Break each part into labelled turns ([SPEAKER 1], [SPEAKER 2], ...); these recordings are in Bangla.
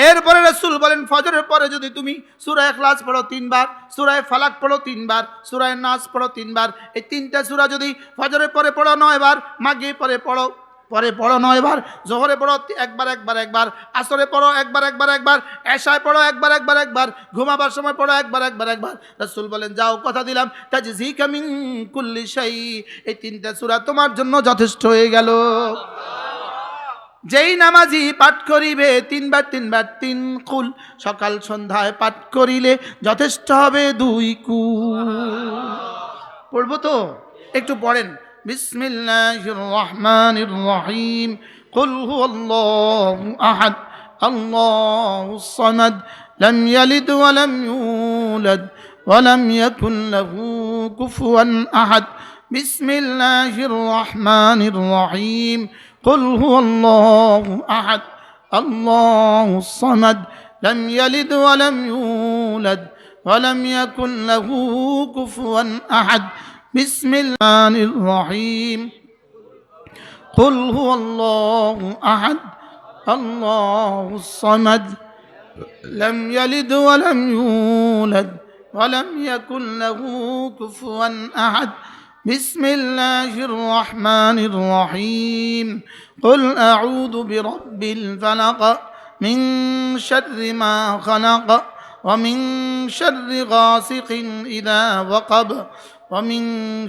[SPEAKER 1] এরপরে রাসূল বলেন ফজরের পরে যদি তুমি সূরা ইখলাস পড়ো 3 বার, সূরা ফালাক পড়ো 3 বার, সূরা নাস পড়ো 3 বার, এই তিনটা সূরা যদি ফজরের পরে পড়ো 9 বার, মাগরিব পরে পড়ো 9 বার, যোহরে পড়ো একবার, আসরে পড়ো একবার, এশায় পড়ো একবার, ঘুমাবার সময় পড়ো একবার। রাসূল বলেন যাও কথা দিলাম তাজজিকা মিন কুল্লি শাই, এই তিনটা সূরা তোমার জন্য যথেষ্ট হয়ে গেল। যেই নামাজি পাঠ করিবে 3 বার 3 কুল, সকাল সন্ধ্যায় পাঠ করিলে যথেষ্ট হবে 2 কুল। পড়বো তো, একটু পড়েন। বিসমিল্লাহির রহমানির রহিম। কুল হুয়াল্লাহু আহাদ আল্লাহুস সামাদ লাম ইয়ালিদ ওয়া লাম ইউলাদ ওয়া লাম ইয়াকুল লাহু কুফুয়ান আহাদ। বিসমিল্লাহির রহমানির রহিম। قل هو الله أحد الله الصمد لم يلد ولم يولد ولم يكن له كفوا أحد بسم الله الرحيم قل هو الله أحد الله الصمد لم يلد ولم يولد ولم يكن له كفوا أحد بسم الله الرحمن الرحيم قل أعوذ برب الفلق من شر ما خلق ومن شر غاسق إذا وقب ومن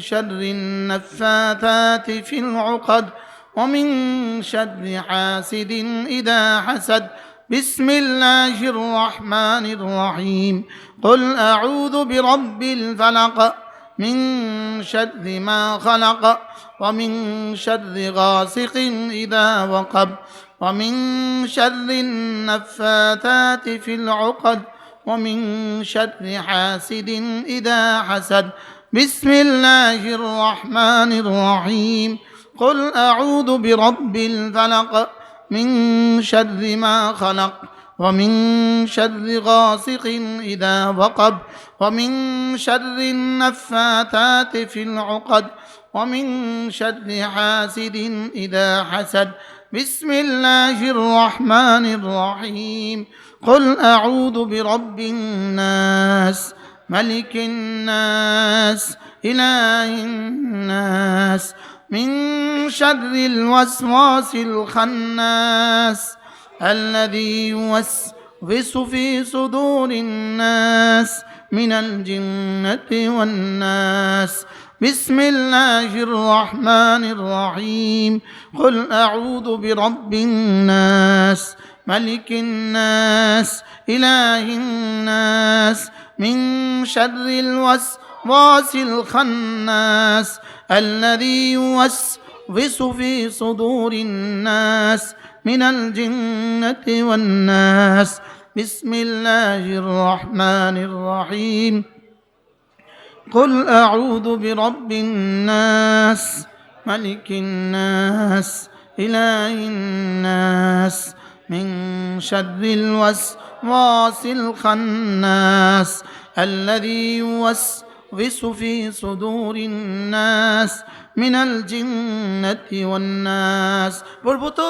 [SPEAKER 1] شر النفاثات في العقد ومن شر حاسد إذا حسد بسم الله الرحمن الرحيم قل أعوذ برب الفلق من شر ما خلق ومن شر غاسق إذا وقب ومن شر النفاثات في العقد ومن شر حاسد إذا حسد بسم الله الرحمن الرحيم قل أعوذ برب الفلق من شر ما خلق ومن شر غاسق إذا وقب ومن شر النفاثات في العقد ومن شر حاسد إذا حسد بسم الله الرحمن الرحيم قل أعوذ برب الناس ملك الناس إله الناس من شر الوسواس الخناس الذي يوسوس في صدور الناس من الجنة والناس بسم الله الرحمن الرحيم قل أعوذ برب الناس ملك الناس إله الناس من شر الوسواس الخناس الذي يوسوس في صدور الناس من الجنة والناس بسم الله الرحمن الرحيم قل أعوذ برب الناس ملك الناس إله الناس من شر الوسواس الخناس الذي يوسوس في صدور الناس من الجنة والناس বলবো তো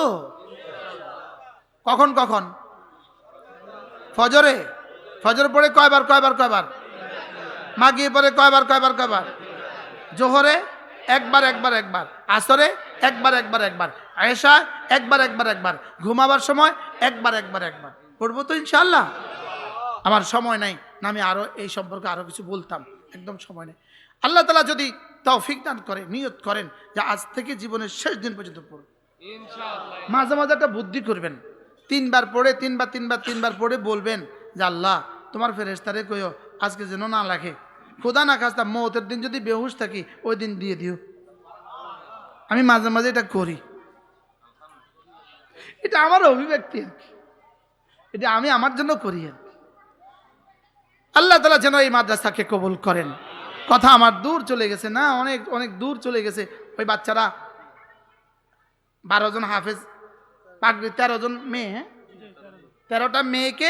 [SPEAKER 1] কখন কখন ফজরে পড়ে কয়বার মাগরিব পরে কয়বার জোহরে একবার আসরে একবার এশা একবার ঘুমাবার সময় একবার পড়বো তো ইনশাআল্লাহ। আমার সময় নাই না, আমি আরো এই সম্পর্কে আরো কিছু বলতাম, একদম সময় নেই। আল্লাহ তাআলা যদি তৌফিক দান করে, নিয়ত করেন যে আজ থেকে জীবনের শেষ দিন পর্যন্ত পড়ব ইনশাআল্লাহ। মাঝে মাঝে একটা বুদ্ধি করবেন, 3 বার পড়ে বলবেন যে আল্লাহ তোমার ফেরেশতারে কইও আজকে যেন না লাগে, খোদা না খাস্তা মওতের দিন যদি বেহুশ থাকি ওই দিন দিয়ে দিও। আমি মাঝে মাঝে এটা করি, এটা আমার অভিব্যক্তি, এটা আমি আমার জন্য করি। আল্লাহ তাআলা যেন এই মাদ্রাসাকে কবুল করেন। কথা আমার দূর চলে গেছে না, অনেক দূর চলে গেছে। ওই বাচ্চারা 12 জন হাফেজ, 13 জন মেয়ে, 13টা মেয়েকে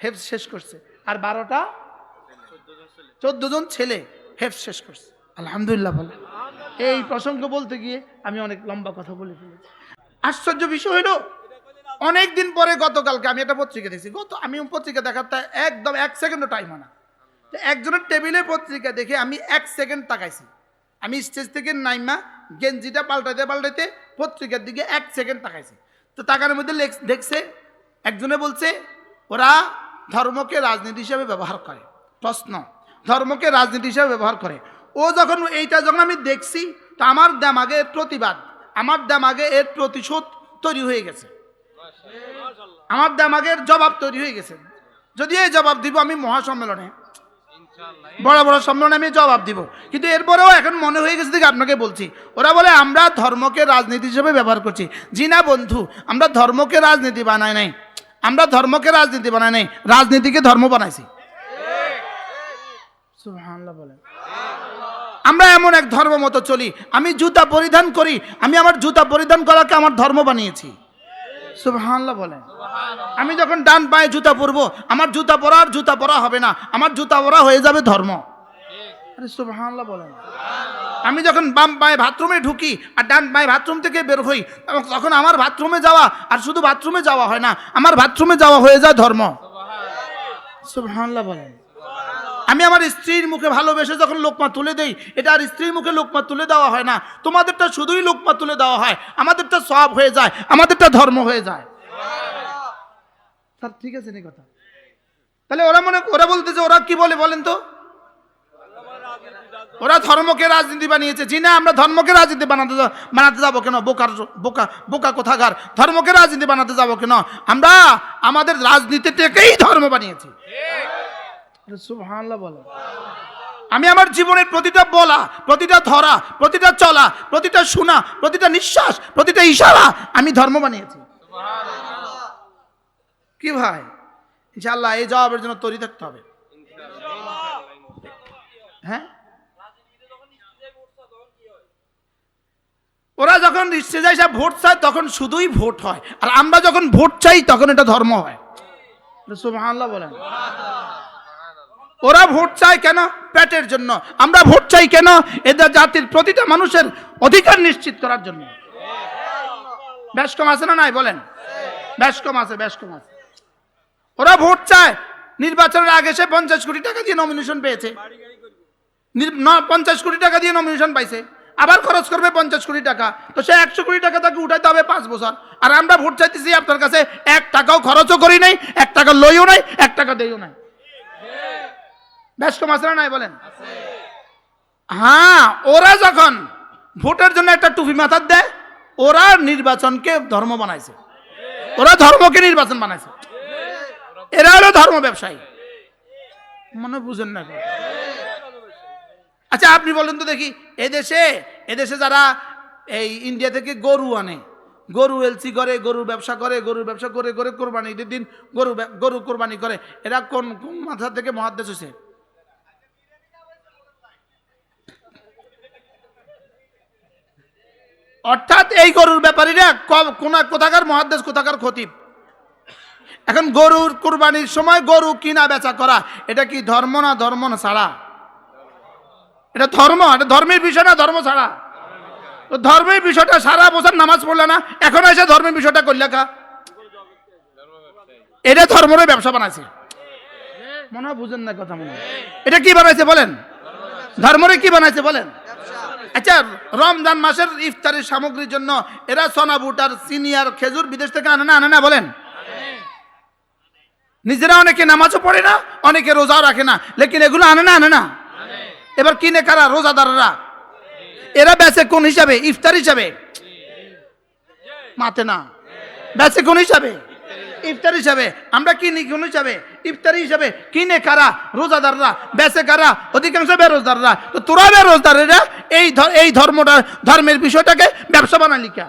[SPEAKER 1] হেফজ শেষ করছে, আর 14 জন ছেলে হেফজ শেষ করছে। আলহামদুলিল্লাহ বলে। এই প্রসঙ্গ বলতে গিয়ে আমি অনেক লম্বা কথা বলে ফেলেছি। আশ্চর্য বিষয় হলো অনেক দিন পরে গতকালকে আমি একটা পত্রিকা দেখছি, আমি পত্রিকা দেখাতে একদম 1 সেকেন্ডও টাইম হয় না। তো একজনের টেবিলে পত্রিকা দেখে আমি 1 সেকেন্ড তাকাইছি। আমি স্টেজ থেকে নাইমা গেঞ্জিটা পাল্টাইতে পাল্টাইতে পত্রিকার দিকে 1 সেকেন্ড তাকাইছি। তো তাকানোর মধ্যে দেখছে, একজনে বলছে ওরা ধর্মকে রাজনীতি হিসাবে ব্যবহার করে। প্রশ্ন, ধর্মকে রাজনীতি হিসাবে ব্যবহার করে। ও যখন এইটা যখন আমি দেখছি, তো আমার দামাগে এর প্রতিবাদ, আমার দামাগে এর প্রতিশোধ তৈরি হয়ে গেছে, আমার দামাগের জবাব তৈরি হয়ে গেছে। যদি এই জবাব দিব আমি মহাসম্মেলনে, বড় বড় সম্মেলনে আমি জবাব দিব। কিন্তু এরপরেও এখন মনে হয়ে গেছে দেখে আপনাকে বলছি, ওরা বলে আমরা ধর্মকে রাজনীতি হিসেবে ব্যবহার করছি। জি না বন্ধু, আমরা ধর্মকে রাজনীতি বানাই নাই, আমরা ধর্মকে রাজনীতি বানাই নাই, রাজনীতিকে ধর্ম বানাইছি। সুবহানাল্লাহ বলেন। আমরা এমন এক ধর্ম মতো চলি, আমি জুতা পরিধান করি, আমি আমার জুতা পরিধান করাকে আমার ধর্ম বানিয়েছি। সুবহানাল্লাহ বলেন। আমি যখন ডান পায়ে জুতা পরবো, আমার জুতা পরা আর জুতা পরা হবে না, আমার জুতা পরা হয়ে যাবে ধর্ম। আরে সুবহানাল্লাহ বলেন। আমি যখন বাম পায়ে বাথরুমে ঢুকি আর ডান পায়ে বাথরুম থেকে বের হই, তখন আমার বাথরুমে যাওয়া আর শুধু বাথরুমে যাওয়া হয় না, আমার বাথরুমে যাওয়া হয়ে যায় ধর্ম। সুবহানাল্লাহ বলেন। আমি আমার স্ত্রীর মুখে ভালোবেসে যখন লোকমা তুলে দেই, এটা আর স্ত্রীর মুখে লোকমা তুলে দেওয়া হয় না, তোমাদেরটা শুধুই লোকমা তুলে দেওয়া হয়, আমাদেরটা সওয়াব হয়ে যায়, আমাদেরটা ধর্ম হয়ে যায়। স্যার ঠিক আছে নি কথা? তাহলে ওরা বলতেছে, ওরা কি বলে বলেন তো? ওরা ধর্মকে রাজনীতি বানিয়েছে। জি না, আমরা ধর্মকে রাজনীতি বানাতে যাবো কেন? বোকা কোথাকার, ধর্মকে রাজনীতি বানাতে যাবো কেন? আমরা আমাদের রাজনীতিটাকেই ধর্ম বানিয়েছি। সুবহানাল্লাহ বলো। আমি আমার জীবনের প্রতিটা বলা, প্রতিটা ধরা, প্রতিটা চলা, প্রতিটা শোনা, প্রতিটা নিঃশ্বাস, প্রতিটা ইশারা আমি ধর্ম বানিয়েছি। কি ভাই? ইনশাআল্লাহ এই জবাবের জন্য তৈরি থাকতে হবে। হ্যাঁ, ওরা যখন স্টেজে এসে ভোট চায় তখন শুধুই ভোট হয়, আর আমরা যখন ভোট চাই তখন এটা ধর্ম হয়। সুবহানাল্লাহ বলেন। ওরা ভোট চায় কেন? পেটের জন্য। আমরা ভোট চাই কেন? এদের জাতির প্রতিটা মানুষের অধিকার নিশ্চিত করার জন্য। বেশ কম আছে না নাই বলেন? বেশ কম আছে, বেশ কম আছে। ওরা ভোট চায়, নির্বাচনের আগে সে 50 কোটি টাকা দিয়ে নমিনেশন পেয়েছে, 50 কোটি টাকা দিয়ে নমিনেশন পাইছে, আবার খরচ করবে 50 কোটি টাকা, তো সে 100 কোটি টাকা তাকে উঠাইতে হবে 5 বছর। আর আমরা ভোট চাইতেছি আপনার কাছে, 1 টাকাও খরচও করি নাই, 1 টাকা লইও নাই, 1 টাকা দেইও নাই। বেশ কম আছে না নাই বলেন? হ্যাঁ, ওরা যখন ভোটের জন্য একটা টুপি মাথার দেয়, ওরা নির্বাচনকে ধর্ম বানাইছে, ওরা ধর্মকে নির্বাচন বানাইছে। এরা হলো ধর্ম ব্যবসায়ী। মনে বুঝেন না? আচ্ছা আপনি বলেন তো দেখি, এদেশে যারা এই ইন্ডিয়া থেকে গরু আনে, গরু এলসি করে, গরুর ব্যবসা করে, গরুর ব্যবসা করে করে কোরবানি ঈদের দিন গরু কোরবানি করে, এরা কোন মাথা থেকে মুহাদ্দিস হইছে? অর্থাৎ এই গরুর ব্যাপারীরা কোথাকার মুহাদ্দিস, কোথাকার খতিব। এখন গরুর কুরবানির সময় গরু কিনা বেচা করা, এটা কি ধর্ম না? ধর্ম না ছাড়া এটা ধর্ম? এটা ধর্মের বিষয় না ধর্ম ছাড়া? তো ধর্মের বিষয়টা সারা বছর নামাজ পড়লে না, এখন এসে ধর্মের বিষয়টা করলে কা? এটা ধর্মের ব্যবসা বানাইছে। মনে হয় বুঝেন না কথা। মনে হয় এটা কি বানাইছে বলেন? ধর্মরে কি বানাইছে বলেন? আচ্ছা, রমজান মাসের ইফতারের সামগ্রীর জন্য এরা সোনা বুট আর চিনি আর খেজুর বিদেশ থেকে আনে না বলেন? নিজেরা অনেকে নামাজও পড়ে না, অনেকে রোজাও রাখে না, লেকিন এগুলো আনে না। এবার কিনে কারা? রোজাদাররা। এরা বেচে কোন হিসাবে? ইফতার হিসাবে? মাতে না, বেচে কোন হিসাবে? ইফতার হিসাবে। আমরা কিনি কোন হিসাবে? ইফতারি হিসাবে। কিনে কারা? রোজাদাররা। বেচে কারা? অধিকাংশ বেরোজদাররা। তো তোরা বেরোজদারেরা এই ধর্মের বিষয়টাকে ব্যবসা বানালি কে?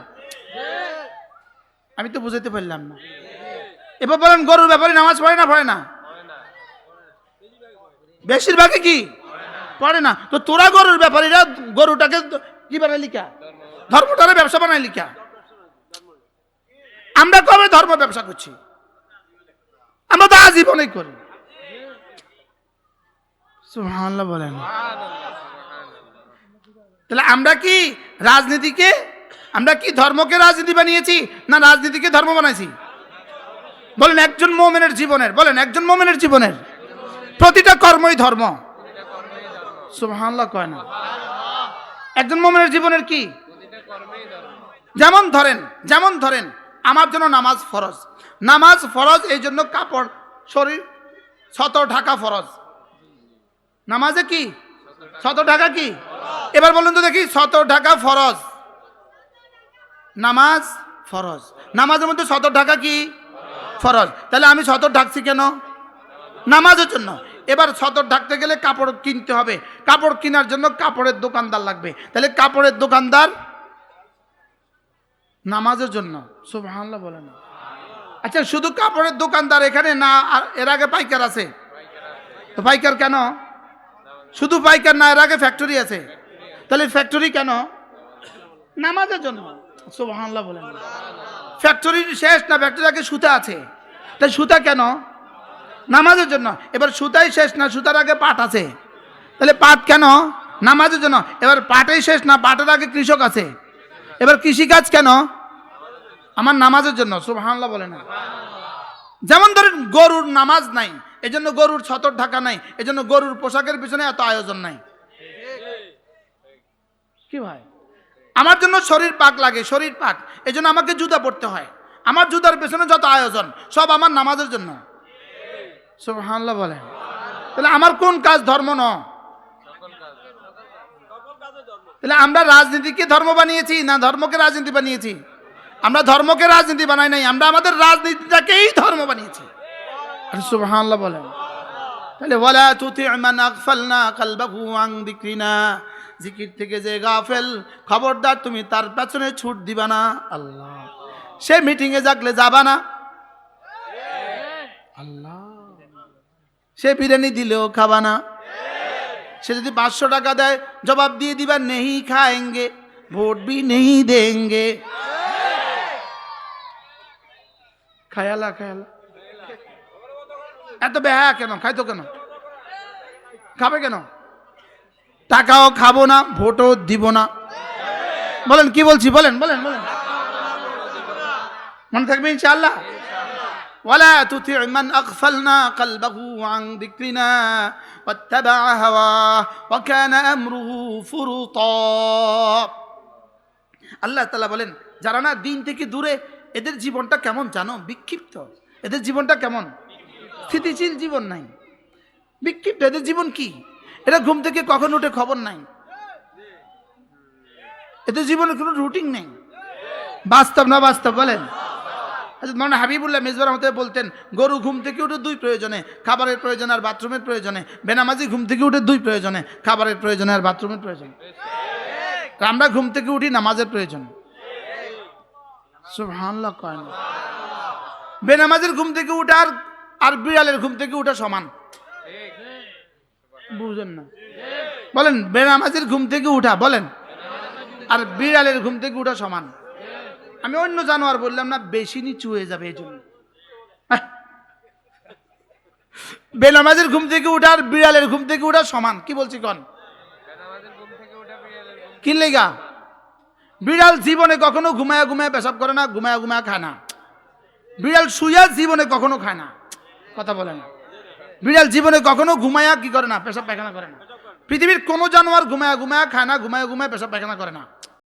[SPEAKER 1] আমি তো বুঝাইতে পারলাম না। এবার বলেন, গরুর ব্যাপারে নামাজ পড়ে না? বেশিরভাগই কি পড়ে না। তো তোরা গরুর ব্যাপারীরা গরুটাকে কি বানাইলি কে? ধর্মটারে ব্যবসা বানাইলি কে? আমরা কবে ধর্ম ব্যবসা করছি? আমরা তো আজীবনই করি। সুবহানাল্লাহ বলেন। তাহলে আমরা কি ধর্মকে রাজনীতি বানিয়েছি না রাজনীতিকে ধর্ম বানাইছি? বলেন একজন মুমিনের জীবনের, বলেন একজন মুমিনের জীবনের প্রতিটা কর্মই ধর্ম। সুবহানাল্লাহ কয় না? একজন মুমিনের জীবনের কি? যেমন ধরেন আমার জন্য নামাজ ফরজ, নামাজ ফরজ, এই জন্য কাপড় শরীর সতর ঢাকা ফরজ। নামাজে কি সতর ঢাকা কি? এবার বলুন তো দেখি, সতর ঢাকা ফরজ, নামাজ ফরজ, নামাজের মধ্যে সতর ঢাকা কি ফরজ। তাহলে আমি সতর ঢাকছি কেন? নামাজের জন্য। এবার সতর ঢাকতে গেলে কাপড় কিনতে হবে, কাপড় কেনার জন্য কাপড়ের দোকানদার লাগবে, তাহলে কাপড়ের দোকানদার নামাজের জন্য। সুবহানাল্লাহ বলেন। আচ্ছা, শুধু কাপড়ের দোকানদার এখানে না, আর এর আগে পাইকার আছে? তো পাইকার কেন? শুধু পাইকার না, এর আগে ফ্যাক্টরি আছে, তাহলে ফ্যাক্টরি কেন? নামাজের জন্য। সুবহানাল্লাহ বলেন। ফ্যাক্টরি শেষ না, ফ্যাক্টরি আগে সুতা আছে, তাই সুতা কেন? নামাজের জন্য। এবার সুতাই শেষ না, সুতার আগে পাট আছে, তাহলে পাট কেন? নামাজের জন্য। এবার পাটেই শেষ না, পাটের আগে কৃষক আছে, এবার কৃষিকাজ কেন? আমার নামাজের জন্য। সুবহানাল্লাহ বলে না? যেমন ধরেন গরুর নামাজ নাই, এজন্য গরুর ছতর ঢাকা নাই, এজন্য গরুর পোশাকের পিছনে এত আয়োজন নাই। কি ভাই? আমার জন্য শরীর পাক লাগে, শরীর পাক, এজন্য আমাকে জুতা পরতে হয়, আমার জুতার পেছনে যত আয়োজন সব আমার নামাজের জন্য। সুবহানাল্লাহ বলে। তাহলে আমার কোন কাজ ধর্ম নয়? তাহলে আমরা রাজনীতিকে ধর্ম বানিয়েছি না ধর্মকে রাজনীতি বানিয়েছি? আমরা ধর্মকে রাজনীতি বানাই নাই, আমরা আমাদের রাজনীতিটাকেই ধর্ম বানিয়েছি। সুবহানাল্লাহ বলেন। তাহলে ওয়ালা তুতি মান আগফালনা কলবাহু আন যিকরিনা, জিকির থেকে যে গাফেল, খবরদার তুমি তার পেছনে ছুট দিবা না। আল্লাহ, সে মিটিং এ যাকলে যাবা না, আল্লাহ, সে বিরিয়ানি দিলেও খাবা না, সে যদি 500 টাকা দেয় জবাব দিয়ে দিবা নেহি খাएंगे, ভোট भी नहीं देंगे। খায়ালা খায়ালা, এত বেহা কেন? খাইতো কেন? খাবে কেন? টাকাও খাবো না, ভোটও দিব না। বলেন কি বলছি? বলেন বলেন বলেন, মনে থাকবে ইনশাআল্লাহ। ওয়ালা তুতি মান আগফালনা কলবাহু আন যিকরিনা ওয়াত্তাবা হাওয়া ওয়া কানা আমরুহু ফুরুতা। আল্লাহ তাআলা বলেন, যারা না দিন থেকে দূরে, এদের জীবনটা কেমন জানো? বিক্ষিপ্ত। এদের জীবনটা কেমন? স্থিতিশীল জীবন নাই, বিক্ষিপ্ত। এদের জীবন কি? এরা ঘুম থেকে কখন উঠে খবর নাই, এদের জীবনে কোনো রুটিন নেই। বাস্তব না বাস্তব? বলেন। মৌলানা হাবিবুল্লাহ মিজবার রহমতে বলতেন, গরু ঘুম থেকে উঠে 2 প্রয়োজনে, খাবারের প্রয়োজনে আর বাথরুমের প্রয়োজনে। বেনামাজি ঘুম থেকে উঠে 2 প্রয়োজনে, খাবারের প্রয়োজনে আর বাথরুমের প্রয়োজনে। আমরা ঘুম থেকে উঠি নামাজের প্রয়োজনে। সুবহানাল্লাহ কয় না? বেনামাজের ঘুম থেকে উঠা আর বিড়ালের ঘুম থেকে উঠা সমান। বুঝেন না? বলেন, বেনামাজের ঘুম থেকে উঠা, বলেন, আর বিড়ালের ঘুম থেকে উঠা সমান। আমি অন্য জানোয়ার বললাম না, বেশি নিচু হয়ে যাবে এই জন্য। বেনামাজের ঘুম থেকে উঠা আর বিড়ালের ঘুম থেকে উঠা সমান। কি বলছি কন? কি লেগা? বিড়াল জীবনে কখনো ঘুমায়া ঘুমায়া পেশাব করে না, ঘুমায়া ঘুমায়া খায় না। বিড়াল শুয়া জীবনে কখনো খায় না। কথা বলে না? বিড়াল জীবনে কখনো ঘুমায়া কি করে না? পেশাব পায়খানা করে না। পৃথিবীর কোনো জানোয়ার ঘুমায়া ঘুমায়া খায় না, ঘুমায়া ঘুমায়া পেশাব পায়খানা করে না।